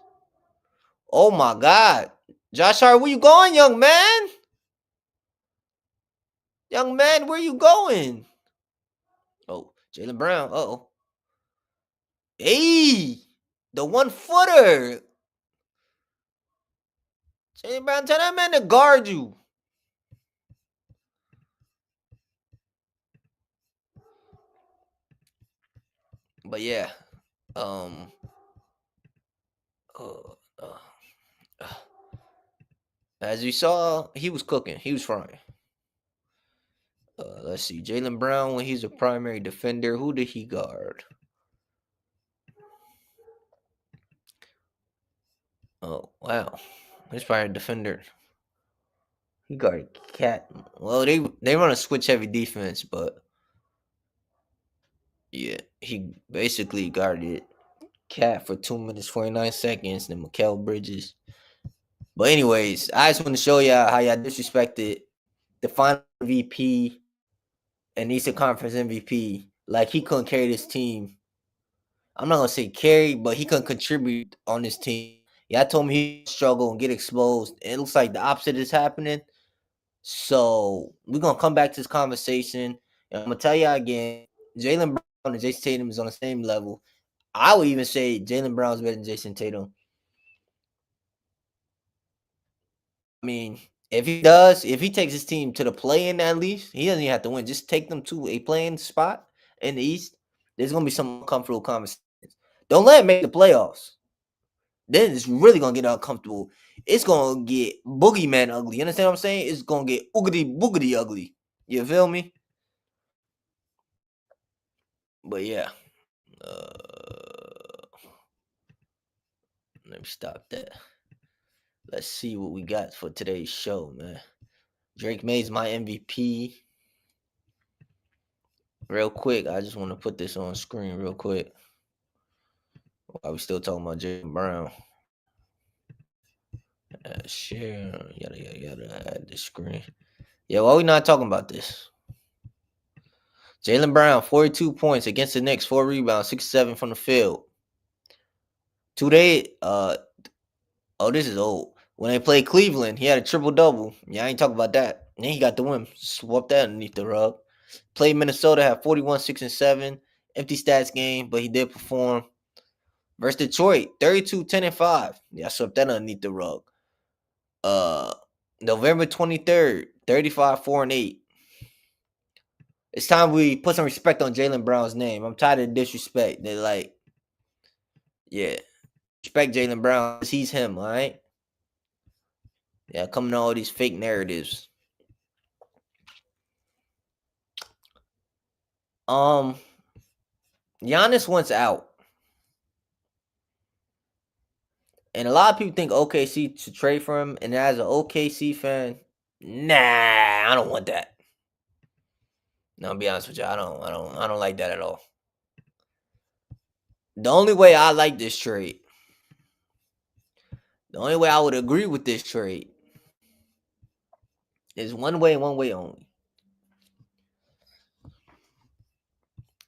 Oh, my God. Josh Hart, where you going, young man? Young man, where you going? Oh, Jaylen Brown. Uh-oh. Hey, the 1-footer. Jaylen Brown, tell that man to guard you. But yeah, as you saw, he was cooking. He was frying. Let's see. Jaylen Brown, when he's a primary defender, who did he guard? Oh, wow. He's primary defender. He guarded Cat. Well, they run a switch heavy defense, but yeah, he basically guarded Cat for 2 minutes 49 seconds. Then Mikal Bridges. But anyways, I just want to show y'all how y'all disrespected the final MVP and Eastern Conference MVP. Like he couldn't carry this team. I'm not gonna say carry, but he couldn't contribute on this team. Y'all told me he struggle and get exposed. It looks like the opposite is happening. So we're gonna come back to this conversation. And I'm gonna tell y'all again, Jaylen Brown and Jason Tatum is on the same level. I would even say Jaylen Brown's better than Jason Tatum. I mean, if he takes his team to the play-in at least, he doesn't even have to win. Just take them to a play-in spot in the East. There's gonna be some uncomfortable conversations. Don't let him make the playoffs. Then it's really gonna get uncomfortable. It's gonna get boogeyman ugly. You understand what I'm saying? It's gonna get oogity boogity ugly. You feel me? But yeah. Let me stop that. Let's see what we got for today's show, man. Drake Maye's my MVP. Real quick, I just want to put this on screen real quick. While we still talking about Jaylen Brown. Share, yada, add the screen. Yeah, why we not talking about this? Jaylen Brown, 42 points against the Knicks, 4 rebounds, 6-7 from the field. Today, this is old. When they played Cleveland, he had a triple-double. Yeah, I ain't talking about that. And then he got the win. Swept that underneath the rug. Played Minnesota, had 41, 6-7. Empty stats game, but he did perform. Versus Detroit, 32, 10-5. Yeah, I swept that underneath the rug. November 23rd, 35, 4-8. It's time we put some respect on Jaylen Brown's name. I'm tired of the disrespect. They're like, yeah. Respect Jaylen Brown. He's him, all right? Yeah, coming on all these fake narratives. Um, Giannis wants out. And a lot of people think OKC should trade for him. And as an OKC fan, nah, I don't want that. No, I'll be honest with you. I don't like that at all. The only way I like this trade, the only way I would agree with this trade is one way and one way only.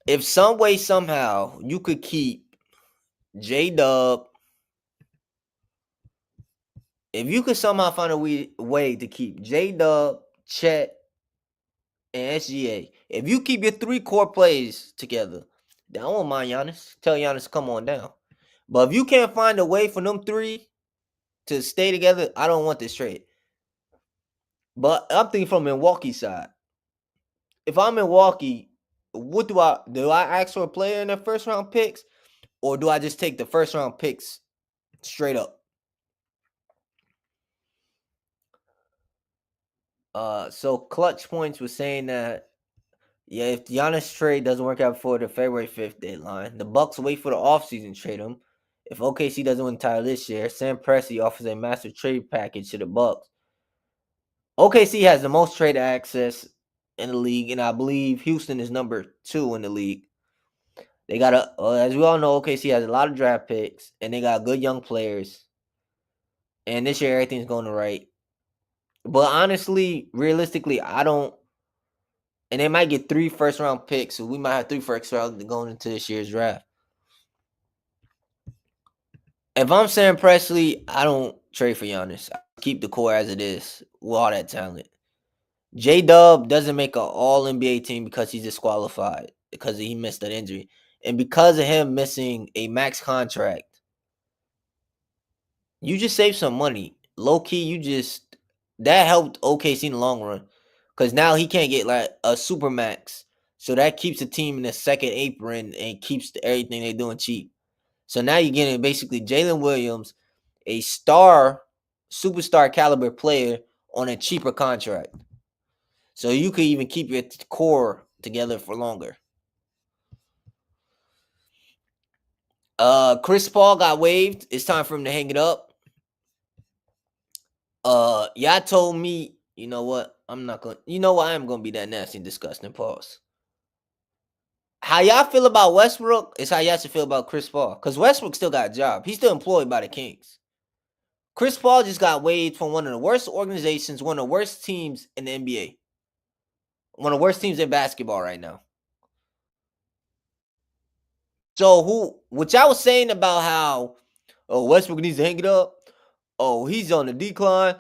If some way, somehow, you could keep J Dub, if you could somehow find a way to keep J Dub, Chet, and SGA, if you keep your three core plays together, then I won't mind Giannis. Tell Giannis to come on down. But if you can't find a way for them three to stay together, I don't want this trade. But I'm thinking from Milwaukee's side. If I'm Milwaukee, what do? I ask for a player in their first round picks, or do I just take the first round picks straight up? So Clutch Points was saying that yeah, if Giannis trade doesn't work out before the February 5th deadline, the Bucks wait for the offseason trade him. If OKC doesn't win the title this year, Sam Presti offers a massive trade package to the Bucks. OKC has the most trade access in the league, and I believe Houston is number 2 in the league. They got as we all know, OKC has a lot of draft picks, and they got good young players. And this year, everything's going right. But honestly, realistically, I don't. And they might get 3 first round picks, so we might have 3 first round going into this year's draft. If I'm Sam Presti, I don't trade for Giannis. I keep the core as it is with all that talent. J Dub doesn't make an All NBA team because he's disqualified because he missed an injury, and because of him missing a max contract, you just save some money. Low key, that helped OKC in the long run because now he can't get like a super max, so that keeps the team in the second apron and keeps everything they're doing cheap. So now you're getting basically Jalen Williams, a superstar caliber player on a cheaper contract. So you could even keep your core together for longer. Chris Paul got waived. It's time for him to hang it up. Y'all told me, you know what? I am gonna be that nasty and disgusting. Pause. How y'all feel about Westbrook is how y'all should feel about Chris Paul. Because Westbrook still got a job. He's still employed by the Kings. Chris Paul just got waived from one of the worst organizations, one of the worst teams in the NBA. One of the worst teams in basketball right now. So what y'all was saying about how Westbrook needs to hang it up. Oh, he's on the decline.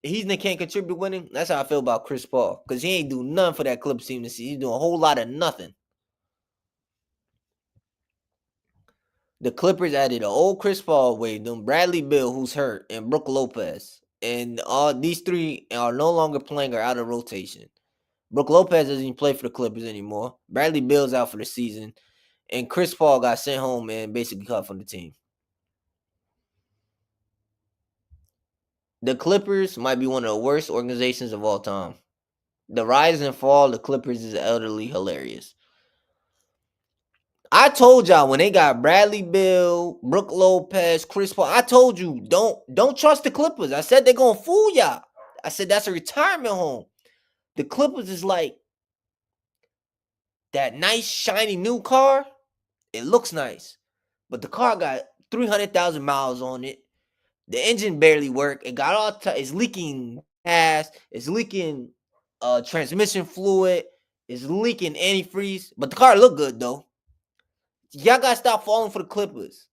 He can't contribute winning. That's how I feel about Chris Paul. Because he ain't do nothing for that Clippers team this season. He's doing a whole lot of nothing. The Clippers added an old Chris Paul, waived them, Bradley Beal, who's hurt, and Brook Lopez. And all these 3 are no longer playing or out of rotation. Brook Lopez doesn't even play for the Clippers anymore. Bradley Beal's out for the season. And Chris Paul got sent home and basically cut from the team. The Clippers might be one of the worst organizations of all time. The rise and fall of the Clippers is utterly hilarious. I told y'all when they got Bradley Beal, Brook Lopez, Chris Paul, I told you don't trust the Clippers. I said they're gonna fool y'all. I said that's a retirement home. The Clippers is like that nice shiny new car. It looks nice, but the car got 300,000 miles on it. The engine barely work. It got all it's leaking gas. It's leaking transmission fluid. It's leaking antifreeze. But the car look good though. Y'all gotta stop falling for the Clippers.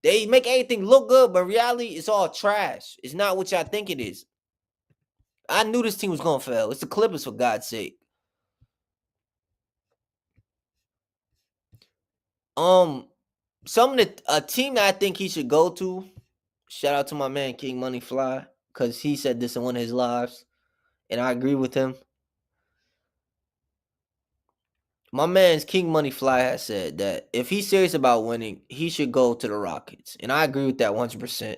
They make everything look good, but reality it's all trash. It's not what y'all think it is. I knew this team was gonna fail. It's the Clippers for God's sake. A team that I think he should go to. Shout out to my man King Money Fly, because he said this in one of his lives, and I agree with him. My man's King Money Fly has said that if he's serious about winning, he should go to the Rockets. And I agree with that 100%.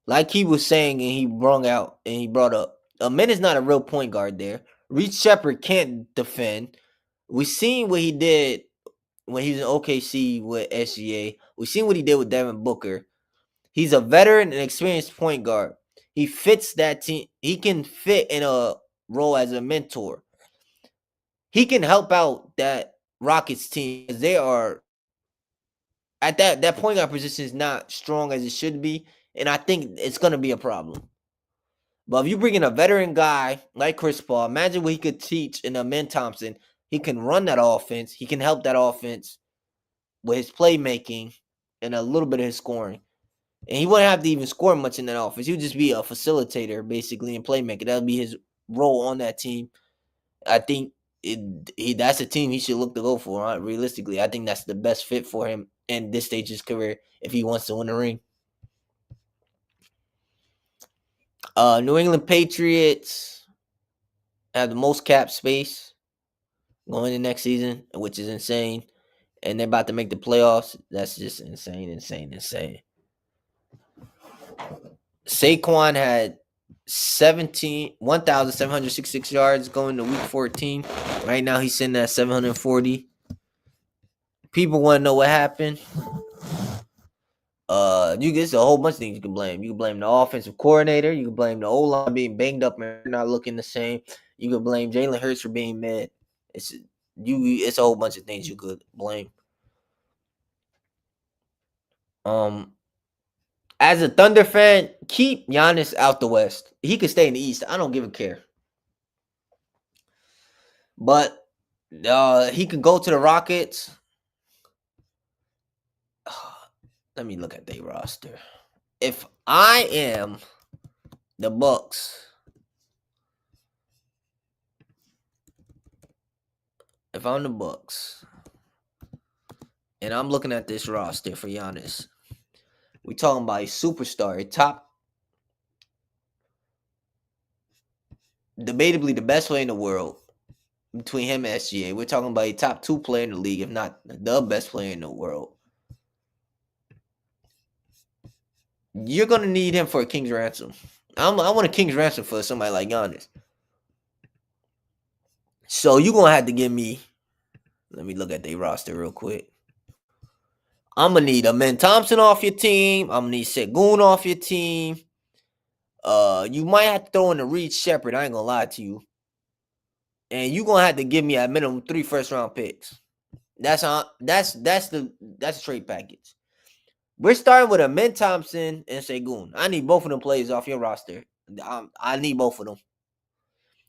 Like he was saying, and he brung out and he brought up, Amen is not a real point guard there. Reed Shepard can't defend. We seen what he did when he was in OKC with SGA. We seen what he did with Devin Booker. He's a veteran and experienced point guard. He fits that team. He can fit in a role as a mentor. He can help out that Rockets team because they are at that point guard position is not strong as it should be, and I think it's gonna be a problem. But if you bring in a veteran guy like Chris Paul, imagine what he could teach in Amen Thompson. He can run that offense. He can help that offense with his playmaking and a little bit of his scoring. And he wouldn't have to even score much in that offense. He would just be a facilitator, basically, and playmaker. That would be his role on that team. I think that's a team he should look to go for. Realistically, I think that's the best fit for him in this stage of his career if he wants to win a ring. New England Patriots have the most cap space going into next season, which is insane. And they're about to make the playoffs. That's just insane. Saquon had 1,766 yards going to week 14. Right now he's sitting at 740. People want to know what happened. It's a whole bunch of things you can blame. You can blame the offensive coordinator. You can blame the O-line being banged up and not looking the same. You can blame Jalen Hurts for being mad. It's a whole bunch of things you could blame. As a Thunder fan, keep Giannis out the West. He could stay in the East. I don't give a care. But he could go to the Rockets. Let me look at their roster. If I am the Bucks, if I'm the Bucks, and I'm looking at this roster for Giannis, we talking about a superstar, a top, debatably the best player in the world between him and SGA. We're talking about a top 2 player in the league, if not the best player in the world. You're gonna need him for a king's ransom. I want a king's ransom for somebody like Giannis. So you're gonna have to give me. Let me look at their roster real quick. I'm gonna need Amen Thompson off your team. I'm gonna need Sengun off your team. You might have to throw in the Reed Shepard. I ain't gonna lie to you. And you're gonna have to give me at minimum 3 first-round picks. That's the trade package. We're starting with Amen Thompson and Sengun. I need both of them players off your roster. I need both of them.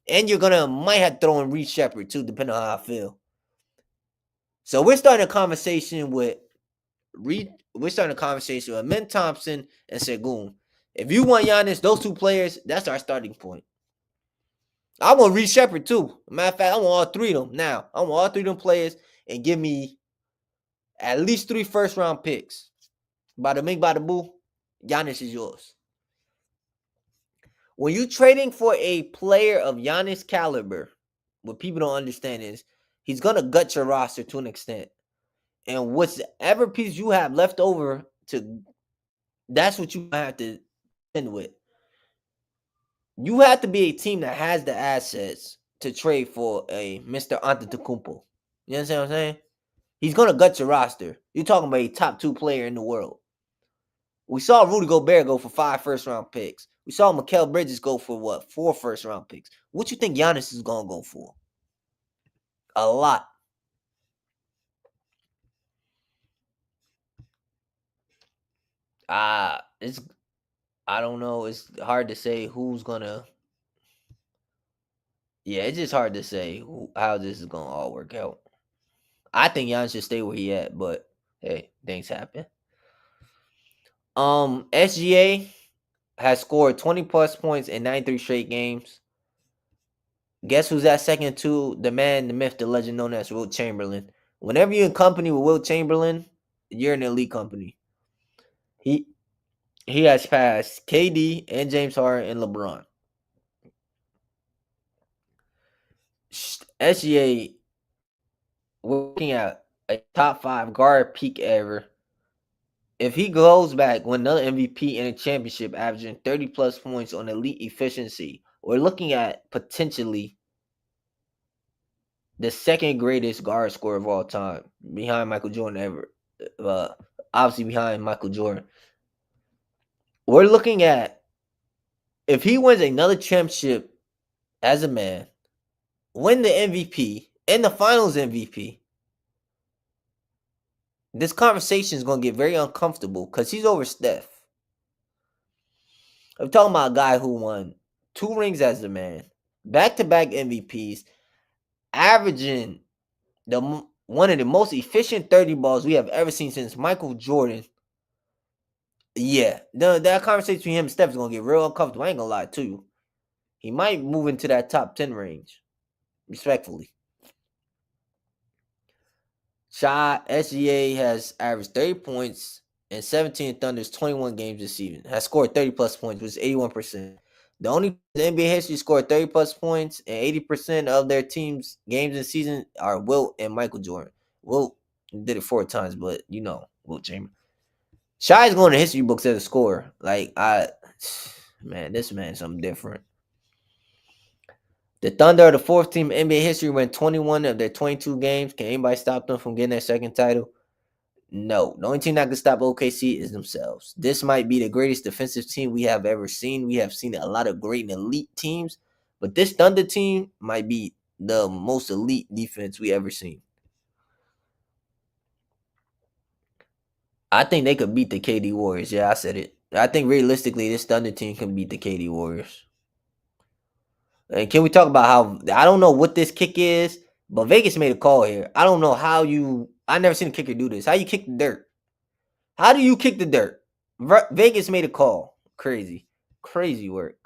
And you're gonna might have to throw in Reed Shepard too, depending on how I feel. So we're starting a conversation with Amen Thompson and Sengun. If you want Giannis, those 2 players, that's our starting point. I want Reed Shepard too. Matter of fact, I want all 3 of them now. I want all 3 of them players and give me at least 3 first-round picks. Bada bing, bada boo, Giannis is yours. When you're trading for a player of Giannis caliber, what people don't understand is he's going to gut your roster to an extent. And whatever piece you have left over that's what you have to end with. You have to be a team that has the assets to trade for a Mr. Antetokounmpo. You understand what I'm saying? He's going to gut your roster. You're talking about a top 2 player in the world. We saw Rudy Gobert go for 5 first-round picks. We saw Mikal Bridges go for 4 first-round picks. What you think Giannis is going to go for? A lot. I don't know. It's hard to say who's going to. Yeah, it's just hard to say how this is going to all work out. I think Giannis should stay where he at, but hey, things happen. SGA has scored 20 plus points in 93 straight games. Guess who's that second to the man, the myth, the legend known as Wilt Chamberlain? Whenever you're in company with Wilt Chamberlain, you're an elite company. He has passed KD and James Harden and LeBron. SGA we're looking at a top 5 guard peak ever. If he goes back, win another MVP and a championship, averaging 30 plus points on elite efficiency, we're looking at potentially the second greatest guard scorer of all time, behind Michael Jordan ever. Uh, Obviously behind Michael Jordan. We're looking at, if he wins another championship as a man, win the MVP and the Finals MVP, this conversation is going to get very uncomfortable because he's over Steph. I'm talking about a guy who won 2 rings as a man, back-to-back MVPs, averaging one of the most efficient 30 balls we have ever seen since Michael Jordan. Yeah, that conversation between him and Steph is going to get real uncomfortable. I ain't going to lie to you. He might move into that top 10 range, respectfully. SGA has averaged 30 points in 17 Thunder's 21 games this season. Has scored 30 plus points, which is 81%. The only NBA history scored 30 plus points and 80% of their team's games this season are Wilt and Michael Jordan. Wilt did it 4 times, but you know, Wilt Chamberlain. Shy is going to history books as a scorer. Man, this man's something different. The Thunder are the 4th team in NBA history, win 21 of their 22 games. Can anybody stop them from getting their second title? No. The only team that can stop OKC is themselves. This might be the greatest defensive team we have ever seen. We have seen a lot of great and elite teams, but this Thunder team might be the most elite defense we ever seen. I think they could beat the KD Warriors. Yeah, I said it. I think realistically, this Thunder team can beat the KD Warriors. And can we talk about how, I don't know what this kick is, but Vegas made a call here. I don't know how I never seen a kicker do this. How you kick the dirt? How do you kick the dirt? Vegas made a call. Crazy work.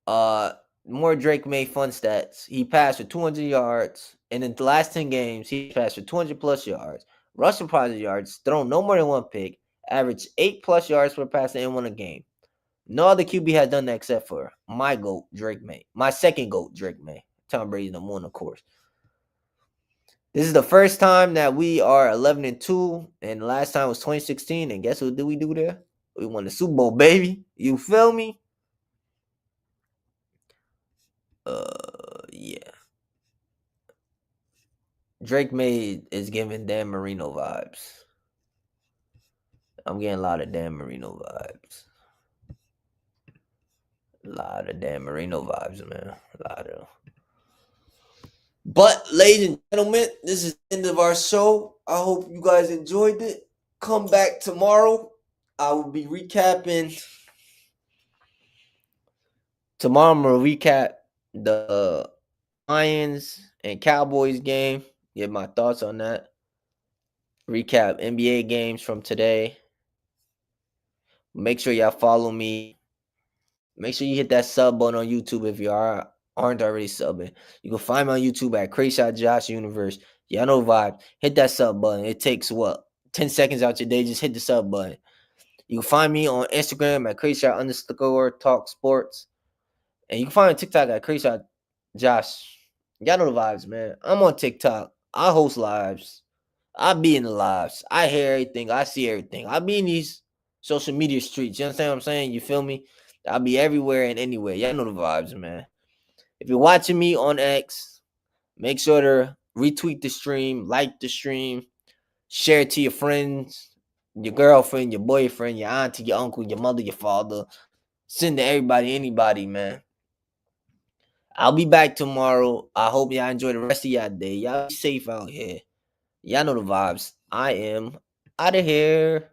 More Drake Maye fun stats. He passed for 200 yards, and in the last 10 games, he passed for 200 plus yards, rushed for positive yards, thrown no more than 1 pick, averaged 8 plus yards per pass and won a game. No other QB has done that except for my GOAT, Drake Maye. My second GOAT, Drake Maye. Tom Brady's number 1, of course. This is the first time that we are 11-2, and the last time was 2016. And guess what did we do there? We won the Super Bowl, baby. You feel me? Yeah. Drake Maye is giving Dan Marino vibes. I'm getting a lot of Dan Marino vibes. Man. A lot of. But, ladies and gentlemen, this is the end of our show. I hope you guys enjoyed it. Come back tomorrow. I will be recapping. Tomorrow I'm going to recap the Lions and Cowboys game. Get my thoughts on that. Recap NBA games from today. Make sure y'all follow me. Make sure you hit that sub button on YouTube if you aren't already subbing. You can find me on YouTube at Crazy Josh Universe. Y'all know vibe. Hit that sub button. It takes 10 seconds out your day. Just hit the sub button. You can find me on Instagram at Crazy_Talk Sports. And you can find me on TikTok at Crazy Josh. Y'all know the vibes, man. I'm on TikTok. I host lives. I be in the lives. I hear everything. I see everything. I be in these social media streets. You understand what I'm saying? You feel me? I'll be everywhere and anywhere. Y'all know the vibes, man. If you're watching me on X, make sure to retweet the stream, like the stream, share it to your friends, your girlfriend, your boyfriend, your auntie, your uncle, your mother, your father. Send to everybody, anybody, man. I'll be back tomorrow. I hope y'all enjoy the rest of y'all day. Y'all be safe out here. Y'all know the vibes. I am out of here.